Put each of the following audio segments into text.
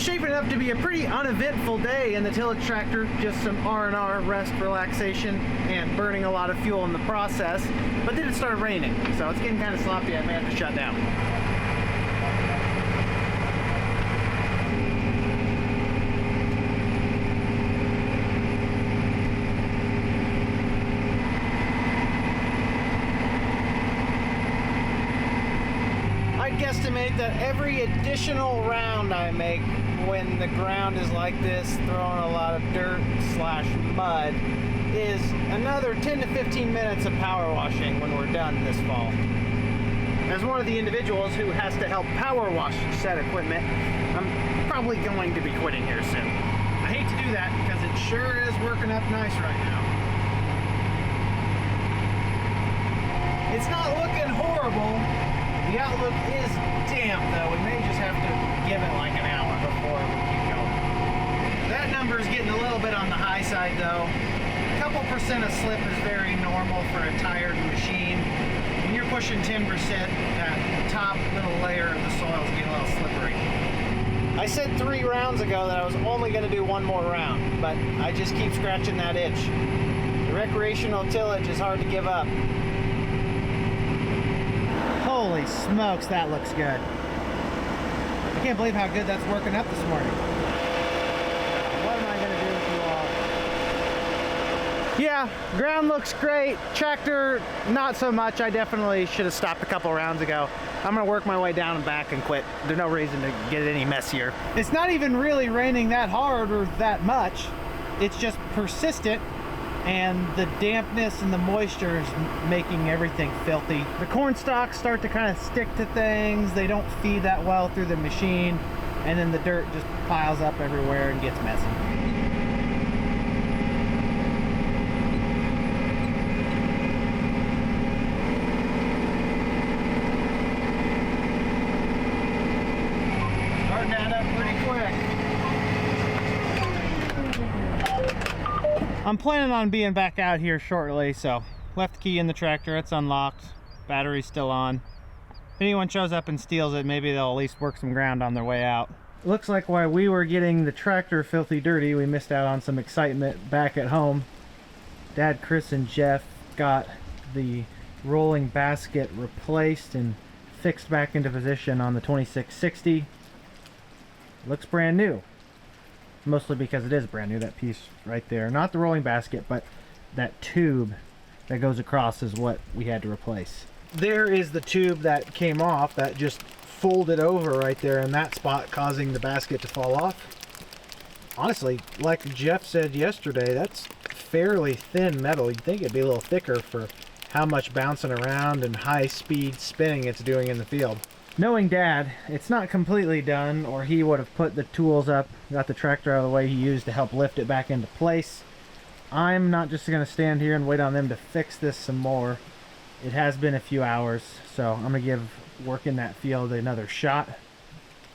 shaping up to be a pretty uneventful day in the tillage tractor. Just some R&R, rest, relaxation, and burning a lot of fuel in the process. But then it started raining, so it's getting kind of sloppy. I may have to shut down. I'd guesstimate that every additional round I make when the ground is like this, throwing a lot of dirt slash mud, is another 10 to 15 minutes of power washing when we're done this fall. As one of the individuals who has to help power wash said equipment, I'm probably going to be quitting here soon. I hate to do that because it sure is working up nice right now. It's not looking horrible. The outlook is damp though. We may just have to give it like an hour before we keep going. That number is getting a little bit on the high side though. A couple percent of slip is very normal for a tired machine. When you're pushing 10%, that top little layer of the soil is getting a little slippery. I said 3 rounds ago that I was only going to do 1 more round, but I just keep scratching that itch. The recreational tillage is hard to give up. Holy smokes, that looks good. I can't believe how good that's working up this morning. What am I gonna do with you all? Yeah, ground looks great. Tractor, not so much. I definitely should have stopped a couple rounds ago. I'm gonna work my way down and back and quit. There's no reason to get it any messier. It's not even really raining that hard or that much. It's just persistent. And the dampness and the moisture is making everything filthy. The corn stalks start to kind of stick to things. They don't feed that well through the machine. And then the dirt just piles up everywhere and gets messy. Starting that up pretty quick. I'm planning on being back out here shortly, so left the key in the tractor. It's unlocked, battery's still on. If anyone shows up and steals it, maybe they'll at least work some ground on their way out. Looks like while we were getting the tractor filthy dirty, we missed out on some excitement back at home. Dad, Chris, and Jeff got the rolling basket replaced and fixed back into position on the 2660. Looks brand new. Mostly because it is brand new, that piece right there. Not the rolling basket, but that tube that goes across is what we had to replace. There is the tube that came off that just folded over right there in that spot, causing the basket to fall off. Honestly, like Jeff said yesterday, that's fairly thin metal. You'd think it'd be a little thicker for how much bouncing around and high speed spinning it's doing in the field. Knowing Dad, it's not completely done, or he would have put the tools up, got the tractor out of the way he used to help lift it back into place. I'm not just going to stand here and wait on them to fix this some more. It has been a few hours, so I'm going to give working that field another shot.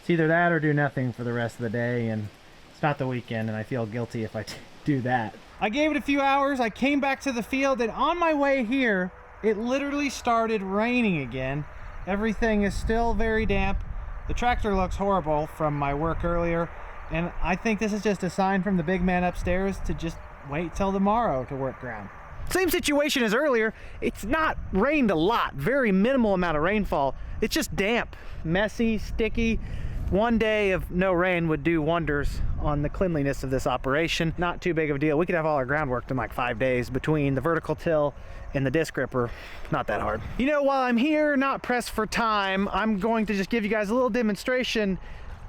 It's either that or do nothing for the rest of the day, and it's not the weekend, and I feel guilty if I do that. I gave it a few hours, I came back to the field, and on my way here, it literally started raining again. Everything is still very damp. The tractor looks horrible from my work earlier, and I think this is just a sign from the big man upstairs to just wait till tomorrow to work ground. Same situation as earlier. It's not rained a lot, very minimal amount of rainfall. It's just damp, messy, sticky. One day of no rain would do wonders on the cleanliness of this operation. Not too big of a deal. We could have all our ground worked in like 5 days between the vertical till and the disc ripper. Not that hard. You know, while I'm here, not pressed for time, I'm going to just give you guys a little demonstration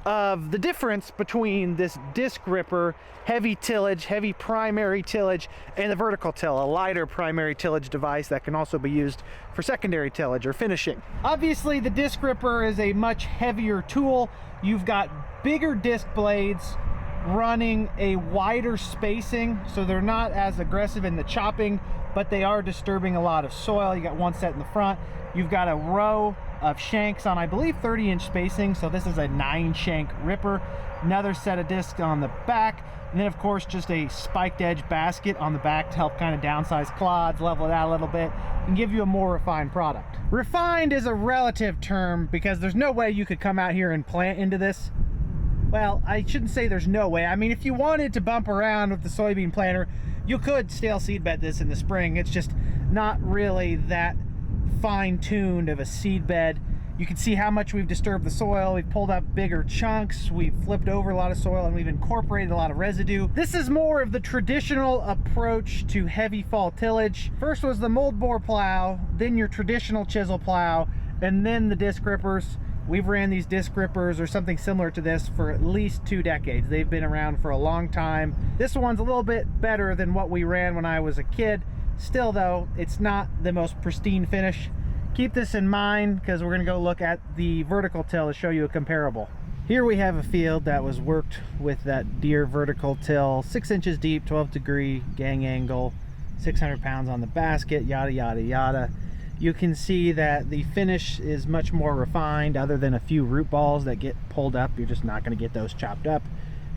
of the difference between this disc ripper, heavy tillage, heavy primary tillage, and the vertical till, a lighter primary tillage device that can also be used for secondary tillage or finishing. Obviously, the disc ripper is a much heavier tool. You've got bigger disc blades running a wider spacing, so they're not as aggressive in the chopping, but they are disturbing a lot of soil. You got one set in the front. You've got a row of shanks on, I believe, 30-inch spacing, so this is a 9-shank ripper. Another set of discs on the back, and then of course just a spiked edge basket on the back to help kind of downsize clods, level it out a little bit, and give you a more refined product. Refined is a relative term because there's no way you could come out here and plant into this Well, I shouldn't say there's no way. I mean, if you wanted to bump around with the soybean planter, you could stale seed bed this in the spring. It's just not really that fine-tuned of a seed bed. You can see how much we've disturbed the soil. We've pulled up bigger chunks, we've flipped over a lot of soil, and we've incorporated a lot of residue. This is more of the traditional approach to heavy fall tillage. First was the mold bore plow, then your traditional chisel plow, and then the disc rippers. We've ran these disc rippers or something similar to this for at least 2 decades. They've been around for a long time. This one's a little bit better than what we ran when I was a kid. Still though, it's not the most pristine finish. Keep this in mind because we're going to go look at the vertical till to show you a comparable. Here we have a field that was worked with that Deere vertical till, 6 inches deep, 12-degree gang angle, 600 pounds on the basket, yada yada yada. You can see that the finish is much more refined. Other than a few root balls that get pulled up, you're just not going to get those chopped up.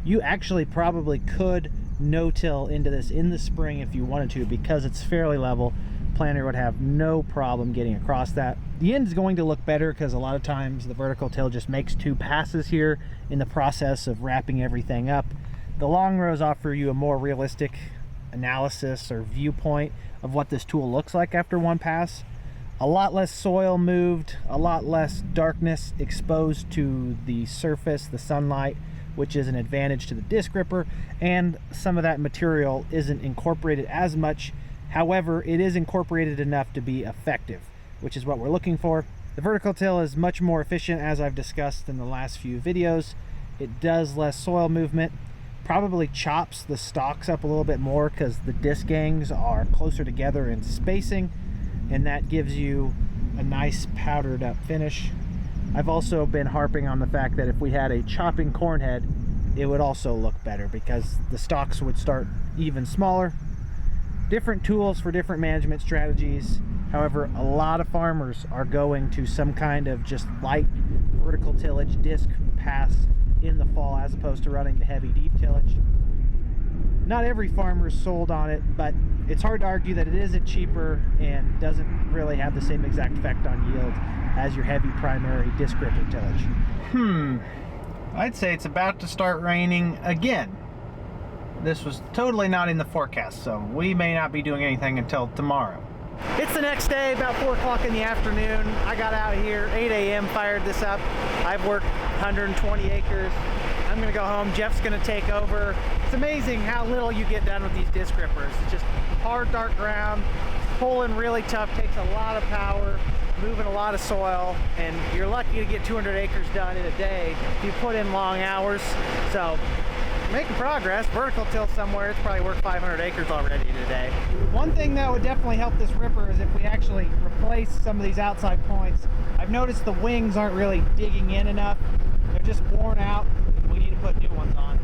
You actually probably could no-till into this in the spring if you wanted to, because it's fairly level. Planter would have no problem getting across that. The end is going to look better because a lot of times the vertical till just makes 2 passes here in the process of wrapping everything up. The long rows offer you a more realistic analysis or viewpoint of what this tool looks like after 1 pass. A lot less soil moved, a lot less darkness exposed to the surface, the sunlight, which is an advantage to the disc ripper, and some of that material isn't incorporated as much. However, it is incorporated enough to be effective, which is what we're looking for. The vertical till is much more efficient, as I've discussed in the last few videos. It does less soil movement, probably chops the stalks up a little bit more because the disc gangs are closer together in spacing, and that gives you a nice powdered up finish. I've also been harping on the fact that if we had a chopping corn head, it would also look better because the stalks would start even smaller. Different tools for different management strategies. However, a lot of farmers are going to some kind of just light vertical tillage disc pass in the fall as opposed to running the heavy deep tillage. Not every farmer is sold on it, but it's hard to argue that it isn't cheaper and doesn't really have the same exact effect on yield as your heavy primary disc ripper tillage. I'd say it's about to start raining again. This was totally not in the forecast, so we may not be doing anything until tomorrow. It's the next day, about 4 o'clock in the afternoon. I got out here, 8 a.m., fired this up. I've worked 120 acres. I'm gonna go home, Jeff's gonna take over. It's amazing how little you get done with these disc rippers. It's just hard, dark ground, pulling really tough, takes a lot of power, moving a lot of soil, and you're lucky to get 200 acres done in a day if you put in long hours. So, making progress. Vertical till somewhere, it's probably worked 500 acres already today. One thing that would definitely help this ripper is if we actually replace some of these outside points. I've noticed the wings aren't really digging in enough. They're just worn out. We need to put new ones on.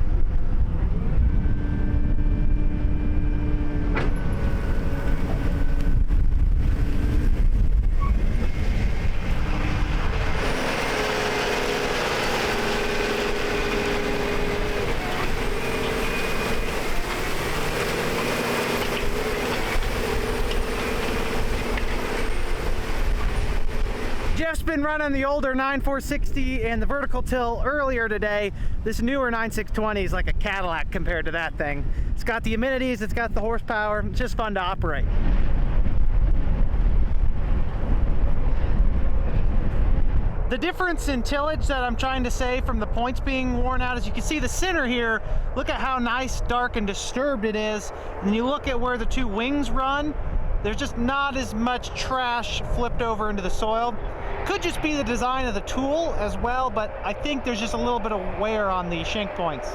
Jeff's been running the older 9460 and the vertical till earlier today. This newer 9620 is like a Cadillac compared to that thing. It's got the amenities, it's got the horsepower, it's just fun to operate. The difference in tillage that I'm trying to say from the points being worn out is you can see the center here, look at how nice, dark, and disturbed it is. And you look at where the 2 wings run, there's just not as much trash flipped over into the soil. Could just be the design of the tool as well, but I think there's just a little bit of wear on the shank points.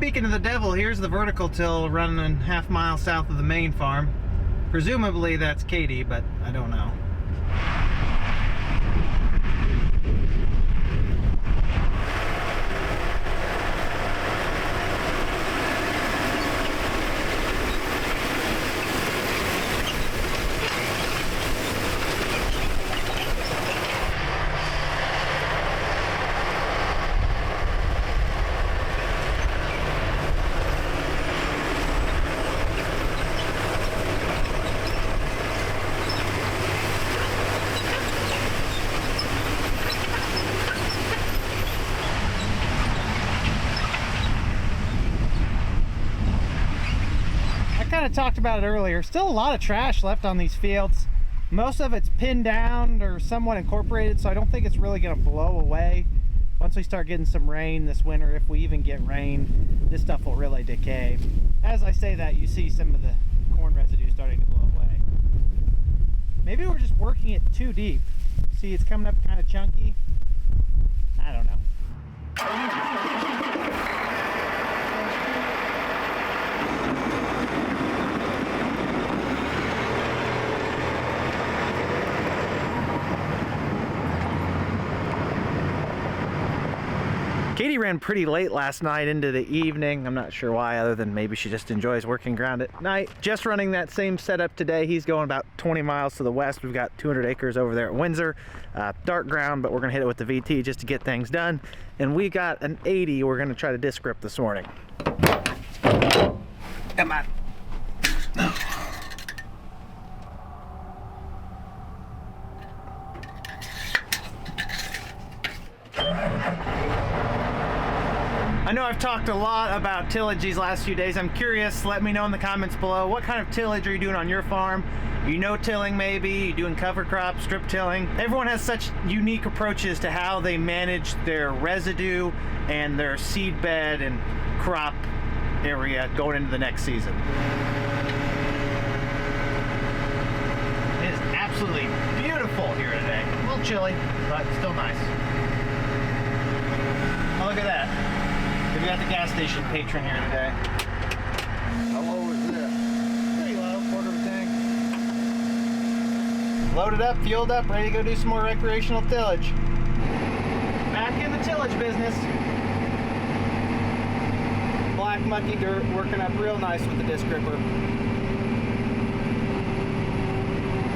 speaking of the devil, here's the vertical till running half-mile south of the main farm. Presumably that's Katie, but I don't know. Kind of talked about it earlier. Still a lot of trash left on these fields. Most of it's pinned down or somewhat incorporated, so I don't think it's really going to blow away. Once we start getting some rain this winter, if we even get rain, this stuff will really decay. As I say that, you see some of the corn residue starting to blow away. Maybe we're just working it too deep. See, it's coming up kind of chunky. I don't know. Katie ran pretty late last night into the evening. I'm not sure why, other than maybe she just enjoys working ground at night. Just running that same setup today. He's going about 20 miles to the west. We've got 200 acres over there at Windsor. Dark ground, but we're gonna hit it with the VT just to get things done. And we got an 80 we're gonna try to disc rip this morning. Come on. I know I've talked a lot about tillage these last few days. I'm curious, let me know in the comments below, what kind of tillage are you doing on your farm? You know, tilling maybe, you doing cover crop, strip tilling. Everyone has such unique approaches to how they manage their residue and their seed bed and crop area going into the next season. It is absolutely beautiful here today. A little chilly, but still nice. Oh, look at that. We got the gas station patron here today. How low is this? Pretty low, quarter of a tank. Loaded up, fueled up, ready to go do some more recreational tillage. Back in the tillage business. Black mucky dirt working up real nice with the disc ripper.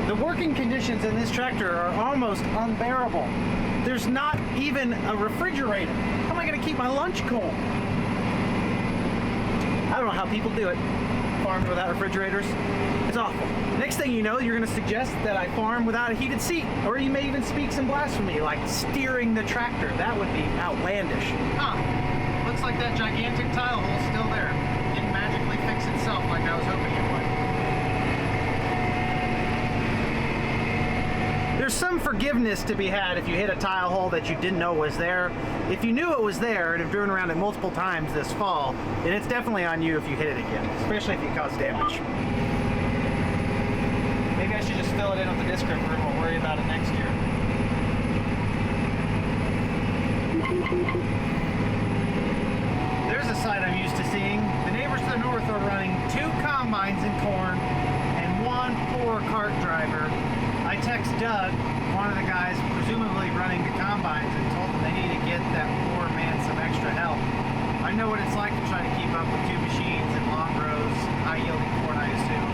The working conditions in this tractor are almost unbearable. There's not even a refrigerator. How am I going to keep my lunch cold? I don't know how people do it. Farm without refrigerators. It's awful. Next thing you know, you're going to suggest that I farm without a heated seat. Or you may even speak some blasphemy, like steering the tractor. That would be outlandish. Huh. Looks like that gigantic tile hole's still there. Didn't magically fix itself like I was hoping it would. There's some forgiveness to be had if you hit a tile hole that you didn't know was there. If you knew it was there and have driven around it multiple times this fall, then it's definitely on you if you hit it again, especially if you cause damage. Maybe I should just fill it in with the disc ripper and we'll worry about it next year. There's a sight I'm used to seeing. The neighbors to the north are running 2 combines in corn and 1 poor cart driver. I text Doug, one of the guys presumably running the combines, and told him they need to get that poor man some extra help. I know what it's like to try to keep up with 2 machines and long rows, high-yielding corn, I assume.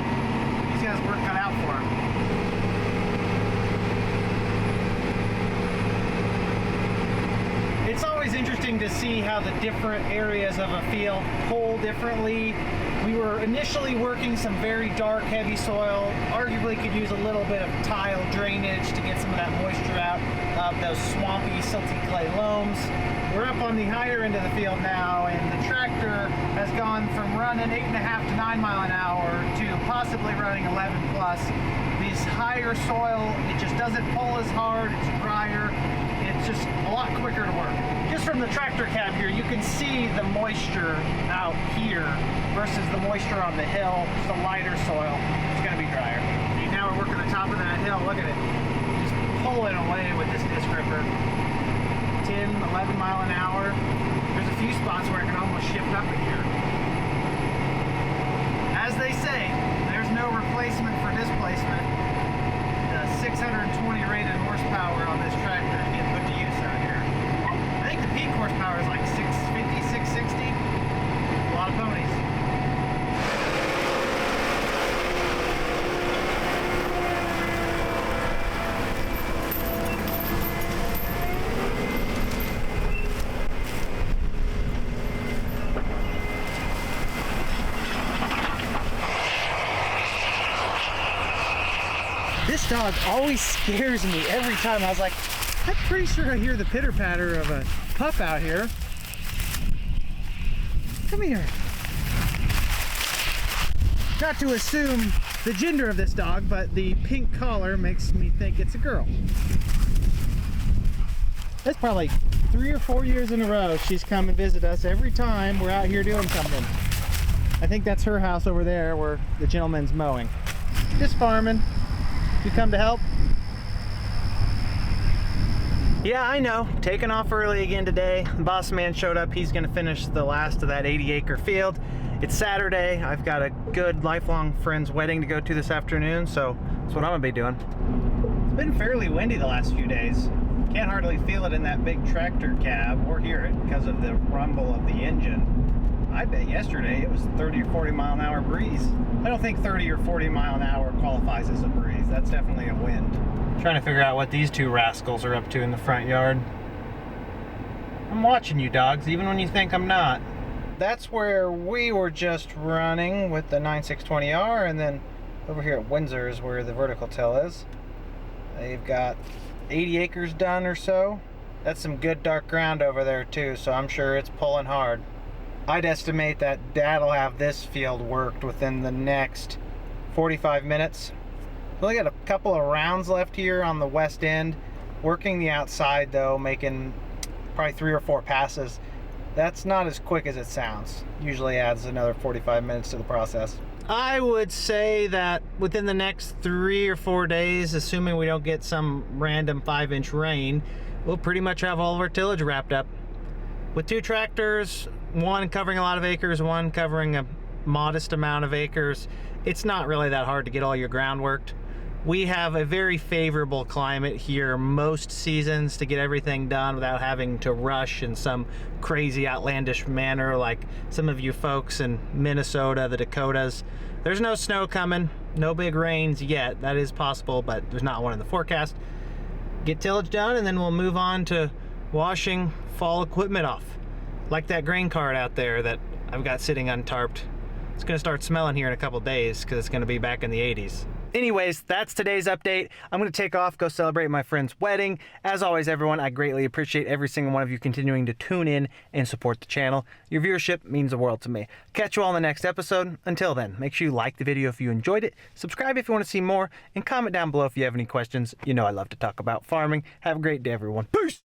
These guys work cut out for them. It's always interesting to see how the different areas of a field pull differently. We were initially working some very dark, heavy soil. Arguably could use a little bit of tile drainage to get some of that moisture out of those swampy, silty clay loams. We're up on the higher end of the field now, and the tractor has gone from running 8.5 to 9 mile an hour to possibly running 11 plus. This higher soil, it just doesn't pull as hard, it's drier, it's just a lot quicker to work. Just from the tractor cab here, you can see the moisture out here versus the moisture on the hill. It's the lighter soil, it's gonna be drier. See, now we're working the top of that hill, look at it. Just pulling away with this disc ripper. It's 10, 11 mile an hour. There's a few spots where it can almost shift up a gear. As they say, there's no replacement for displacement. The 620 rated horsepower on this tractor is getting put to use out here. I think the peak horsepower is like 650, 660. A lot of ponies. This dog always scares me every time. I was like, I'm pretty sure I hear the pitter patter of a pup out here. Come here. Not to assume the gender of this dog, but the pink collar makes me think it's a girl. That's probably 3 or 4 years in a row she's come and visit us every time we're out here doing something. I think that's her house over there where the gentleman's mowing. Just farming. You come to help? Yeah, I know. Taking off early again today. The boss man showed up. He's going to finish the last of that 80-acre field. It's Saturday. I've got a good lifelong friend's wedding to go to this afternoon, so that's what I'm going to be doing. It's been fairly windy the last few days. Can't hardly feel it in that big tractor cab or hear it because of the rumble of the engine. I bet yesterday it was 30 or 40 mile an hour breeze. I don't think 30 or 40 mile an hour qualifies as a breeze. That's definitely a wind. Trying to figure out what these two rascals are up to in the front yard. I'm watching you dogs, even when you think I'm not. That's where we were just running with the 9620R, and then over here at Windsor is where the vertical till is. They've got 80 acres done or so. That's some good dark ground over there too, so I'm sure it's pulling hard. I'd estimate that Dad'll have this field worked within the next 45 minutes. We only got a couple of rounds left here on the west end. Working the outside though, making probably 3 or 4 passes. That's not as quick as it sounds. Usually adds another 45 minutes to the process. I would say that within the next 3 or 4 days, assuming we don't get some random 5-inch rain, we'll pretty much have all of our tillage wrapped up. With 2 tractors, one covering a lot of acres, one covering a modest amount of acres, it's not really that hard to get all your ground worked. We have a very favorable climate here most seasons to get everything done without having to rush in some crazy outlandish manner like some of you folks in Minnesota, the Dakotas. There's no snow coming, no big rains yet. That is possible, but there's not one in the forecast. Get tillage done and then we'll move on to washing fall equipment off. Like that grain cart out there that I've got sitting untarped. It's gonna start smelling here in a couple days because it's gonna be back in the 80s. Anyways, that's today's update. I'm gonna take off, go celebrate my friend's wedding. As always, everyone, I greatly appreciate every single one of you continuing to tune in and support the channel. Your viewership means the world to me. Catch you all in the next episode. Until then, make sure you like the video if you enjoyed it, subscribe if you want to see more, and comment down below if you have any questions. You know I love to talk about farming. Have a great day, everyone. Peace!